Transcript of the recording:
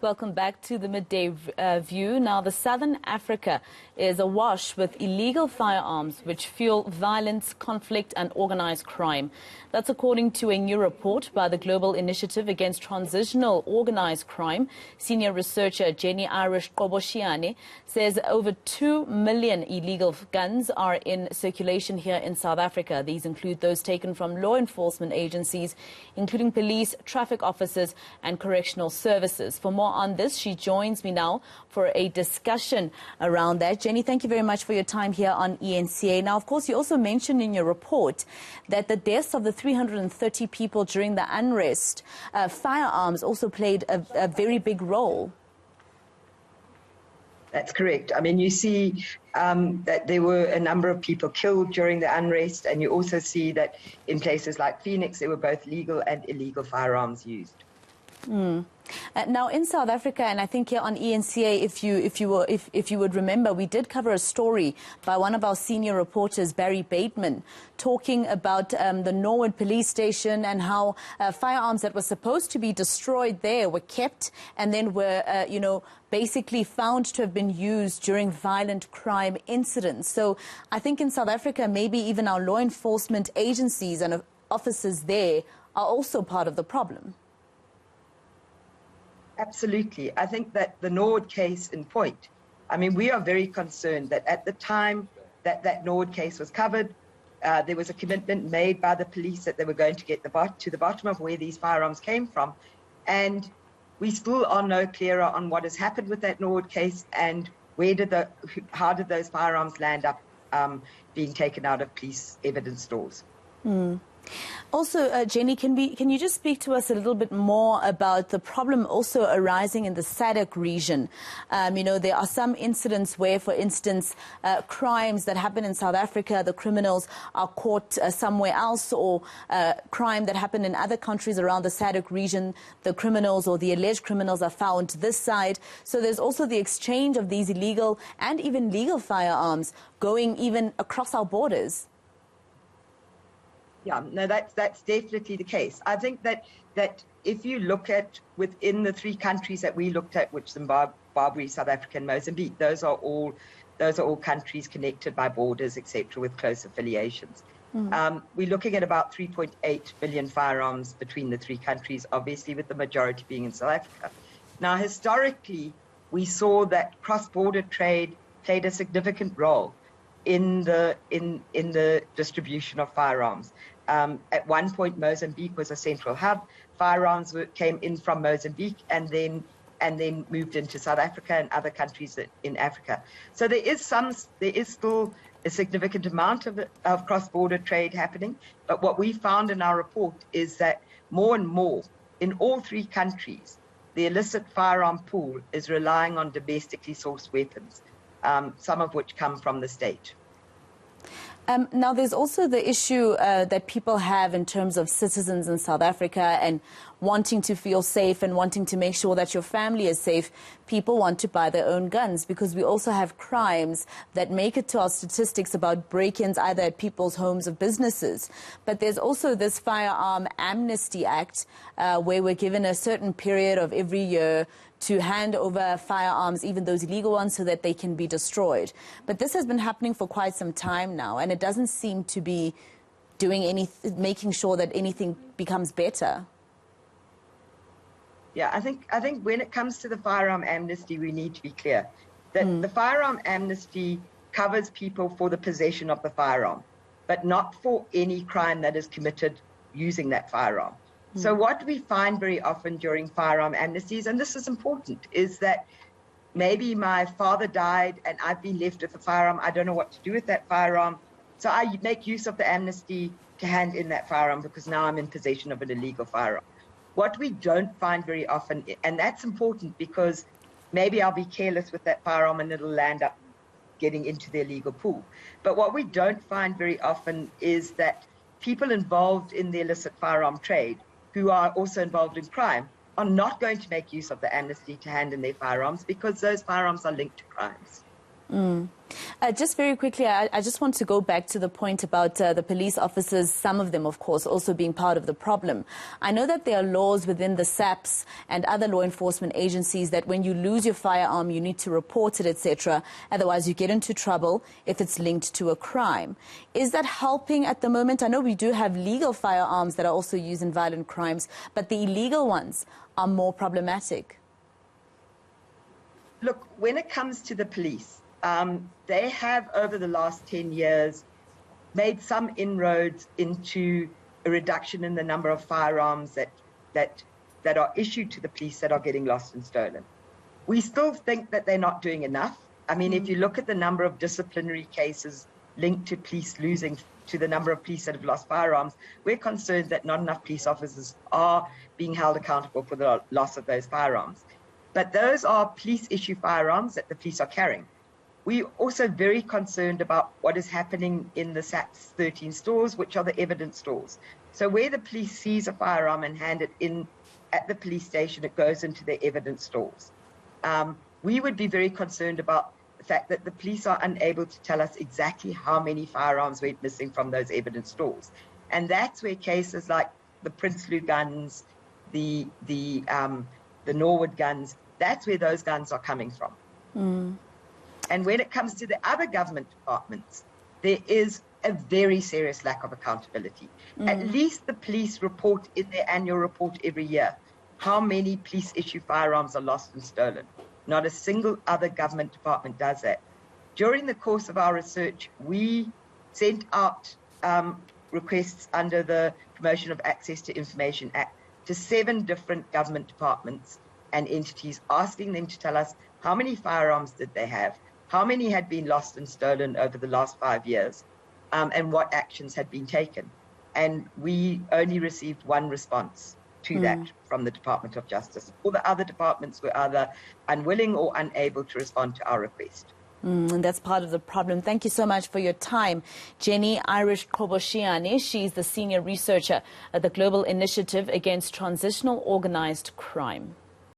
Welcome back to the Midday View. Now, the Southern Africa is awash with illegal firearms which fuel violence, conflict and organized crime. That's according to a new report by the Global Initiative Against Transnational Organized Crime. Senior researcher Jenni Irish-Qhobosheane says over 2 million illegal guns are in circulation here in South Africa. These include those taken from law enforcement agencies, including police, traffic officers and correctional services. For more on this, she joins me now for a discussion around that. Jenni, thank you very much for your time here on ENCA. Now, of course, you also mentioned in your report that the deaths of the 330 people during the unrest, firearms also played a very big role. That's correct. I mean, you see that there were a number of people killed during the unrest, and you also see that in places like Phoenix, there were both legal and illegal firearms used. Now, in South Africa, and I think here on ENCA, if you would remember, we did cover a story by one of our senior reporters, Barry Bateman, talking about the Norwood police station and how firearms that were supposed to be destroyed there were kept and then were, basically found to have been used during violent crime incidents. So I think in South Africa, maybe even our law enforcement agencies and officers there are also part of the problem. Absolutely. I think that the Norwood case in point, I mean, we are very concerned that at the time that Norwood case was covered, there was a commitment made by the police that they were going to get to the bottom of where these firearms came from. And we still are no clearer on what has happened with that Norwood case and how did those firearms land up being taken out of police evidence stores. Also, Jenni, can you just speak to us a little bit more about the problem also arising in the SADC region? There are some incidents where, for instance, crimes that happen in South Africa, the criminals are caught somewhere else, or crime that happened in other countries around the SADC region, the criminals or the alleged criminals are found this side. So there's also the exchange of these illegal and even legal firearms going even across our borders. Yeah, no, that's definitely the case. I think that if you look at within the three countries that we looked at, which Zimbabwe, South Africa, and Mozambique, those are all countries connected by borders, etc., with close affiliations. We're looking at about 3.8 million firearms between the three countries, obviously with the majority being in South Africa. Now, historically, we saw that cross-border trade played a significant role in the distribution of firearms. At one point, Mozambique was a central hub. Firearms came in from Mozambique and then moved into South Africa and other countries in Africa. So there is still a significant amount of cross-border trade happening. But what we found in our report is that more and more in all three countries, the illicit firearm pool is relying on domestically sourced weapons, some of which come from the state. Now, there's also the issue that people have in terms of citizens in South Africa and wanting to feel safe and wanting to make sure that your family is safe. People want to buy their own guns because we also have crimes that make it to our statistics about break-ins either at people's homes or businesses. But there's also this Firearm Amnesty Act where we're given a certain period of every year to hand over firearms, even those illegal ones, so that they can be destroyed. But this has been happening for quite some time now, and it doesn't seem to be making sure that anything becomes better. Yeah, I think when it comes to the firearm amnesty, we need to be clear that the firearm amnesty covers people for the possession of the firearm, but not for any crime that is committed using that firearm. So what we find very often during firearm amnesties, and this is important, is that maybe my father died and I've been left with a firearm. I don't know what to do with that firearm. So I make use of the amnesty to hand in that firearm because now I'm in possession of an illegal firearm. What we don't find very often, and that's important because maybe I'll be careless with that firearm and it'll land up getting into the illegal pool. But what we don't find very often is that people involved in the illicit firearm trade who are also involved in crime are not going to make use of the amnesty to hand in their firearms because those firearms are linked to crimes. Just very quickly, I just want to go back to the point about the police officers, some of them, of course, also being part of the problem. I know that there are laws within the SAPS and other law enforcement agencies that when you lose your firearm, you need to report it, etc. Otherwise, you get into trouble if it's linked to a crime. Is that helping at the moment? I know we do have legal firearms that are also used in violent crimes, but the illegal ones are more problematic. Look, when it comes to the police, they have, over the last 10 years, made some inroads into a reduction in the number of firearms that are issued to the police that are getting lost and stolen. We still think that they're not doing enough. I mean, if you look at the number of disciplinary cases linked to police losing, to the number of police that have lost firearms, we're concerned that not enough police officers are being held accountable for the loss of those firearms. But those are police-issue firearms that the police are carrying. We're also very concerned about what is happening in the SAPS 13 stores, which are the evidence stores. So where the police seize a firearm and hand it in at the police station, it goes into their evidence stores. We would be very concerned about the fact that the police are unable to tell us exactly how many firearms went missing from those evidence stores. And that's where cases like the Prinsloo guns, the Norwood guns, that's where those guns are coming from. And when it comes to the other government departments, there is a very serious lack of accountability. At least the police report in their annual report every year how many police-issue firearms are lost and stolen. Not a single other government department does that. During the course of our research, we sent out requests under the Promotion of Access to Information Act to 7 different government departments and entities, asking them to tell us how many firearms did they have, how many had been lost and stolen over the last 5 years, and what actions had been taken. And we only received one response to that from the Department of Justice. All the other departments were either unwilling or unable to respond to our request. And that's part of the problem. Thank you so much for your time. Jenni Irish-Qhobosheane, she's the senior researcher at the Global Initiative Against Transnational Organised Crime.